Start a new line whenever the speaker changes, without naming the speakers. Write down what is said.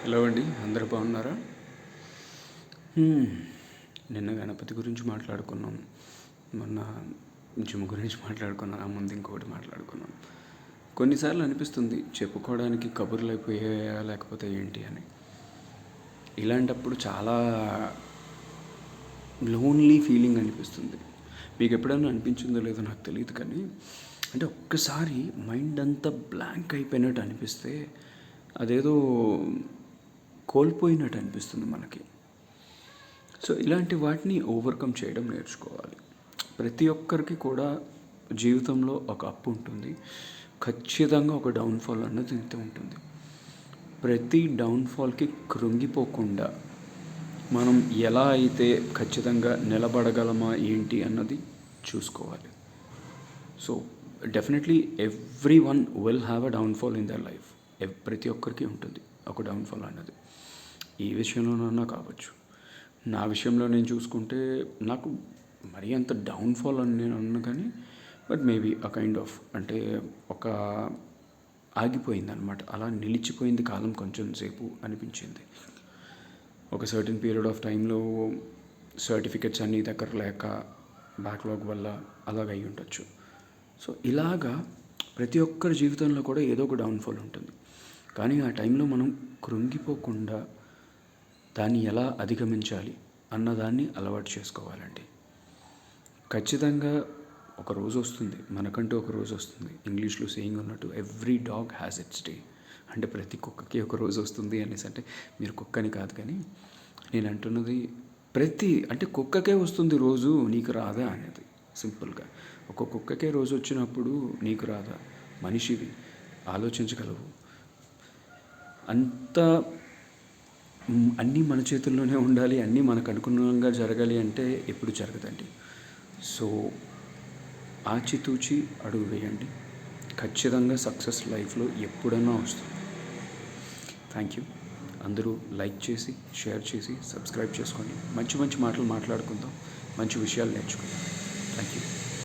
Hello అండి, అందరూ బాగున్నారా? హ్మ్. నిన్న గణపతి గురించి మాట్లాడుకున్నాం. మొన్న జిమ్ గురించి మాట్లాడుకున్నాం. ఆ ముందు ఇంకొకటి మాట్లాడుకున్నాం. కొన్నిసార్లు అనిపిస్తుంది చెప్పుకోవడానికి కబుర్లు అయిపోయాయా లేకపోతే ఏంటి అని. ఇలాంటప్పుడు చాలా లోన్లీ ఫీలింగ్ అనిపిస్తుంది. మీకు ఎప్పుడైనా అనిపించిందో లేదో నాకు తెలియదు, కానీ అంటే ఒక్కసారి మైండ్ అంతా బ్లాంక్ అయిపోయినట్టు అనిపిస్తే అదేదో కోల్పోయినట్టు అనిపిస్తుంది మనకి. సో ఇలాంటి వాటిని ఓవర్కమ్ చేయడం నేర్చుకోవాలి. ప్రతి ఒక్కరికి కూడా జీవితంలో ఒక అప్ ఉంటుంది, ఖచ్చితంగా ఒక డౌన్ఫాల్ అన్నది ఇంత ఉంటుంది. ప్రతి డౌన్ఫాల్కి కృంగిపోకుండా మనం ఎలా అయితే ఖచ్చితంగా నిలబడగలమా ఏంటి అన్నది చూసుకోవాలి. So definitely every one will have a downfall in their life. ప్రతి ఒక్కరికి ఉంటుంది ఒక డౌన్ఫాల్ అన్నది, ఏ విషయంలోనన్నా కావచ్చు. నా విషయంలో నేను చూసుకుంటే నాకు మరీ అంత డౌన్ఫాల్ అని నేను అన్నాను, కానీ but maybe a kind of అంటే ఒక ఆగిపోయిందనమాట. అలా నిలిచిపోయింది కాలం కొంచెం సేపు అనిపించింది. ఒక సర్టెన్ పీరియడ్ ఆఫ్ టైంలో సర్టిఫికెట్స్ అన్నీ దగ్గర లేక బ్యాక్లాగ్ వల్ల అలాగ అయి ఉండొచ్చు. సో ఇలాగా ప్రతి ఒక్కరి జీవితంలో కూడా ఏదో ఒక డౌన్ఫాల్ ఉంటుంది. కానీ ఆ టైంలో మనం కృంగిపోకుండా దాన్ని ఎలా అధిగమించాలి అన్నదాన్ని అలవాటు చేసుకోవాలండి. ఖచ్చితంగా ఒక రోజు వస్తుంది, మనకంటూ ఒక రోజు వస్తుంది. ఇంగ్లీష్లో సేయింగ్ ఉన్నట్టు every dog has its day. అంటే ప్రతి కుక్కకి ఒక రోజు వస్తుంది అనేసి, అంటే మీరు కుక్కని కాదు, కానీ నేను అంటున్నది అంటే కుక్కకే వస్తుంది రోజు, నీకు రాదా అనేది. సింపుల్గా ఒక కుక్కకే రోజు వచ్చినప్పుడు నీకు రాదా? మనిషివి, ఆలోచించగలవు. అంత అన్నీ మన చేతుల్లోనే ఉండాలి, అన్నీ మనకు అనుగుణంగా జరగాలి అంటే ఎప్పుడు జరగదండి. సో ఆచితూచి అడుగు వేయండి, ఖచ్చితంగా సక్సెస్ లైఫ్లో ఎప్పుడైనా వస్తుంది. Thank you. అందరూ లైక్ చేసి, షేర్ చేసి, సబ్స్క్రైబ్ చేసుకోండి. మంచి మంచి మాటలు మాట్లాడుకుందాం, మంచి విషయాలు నేర్చుకుందాం. Thank you.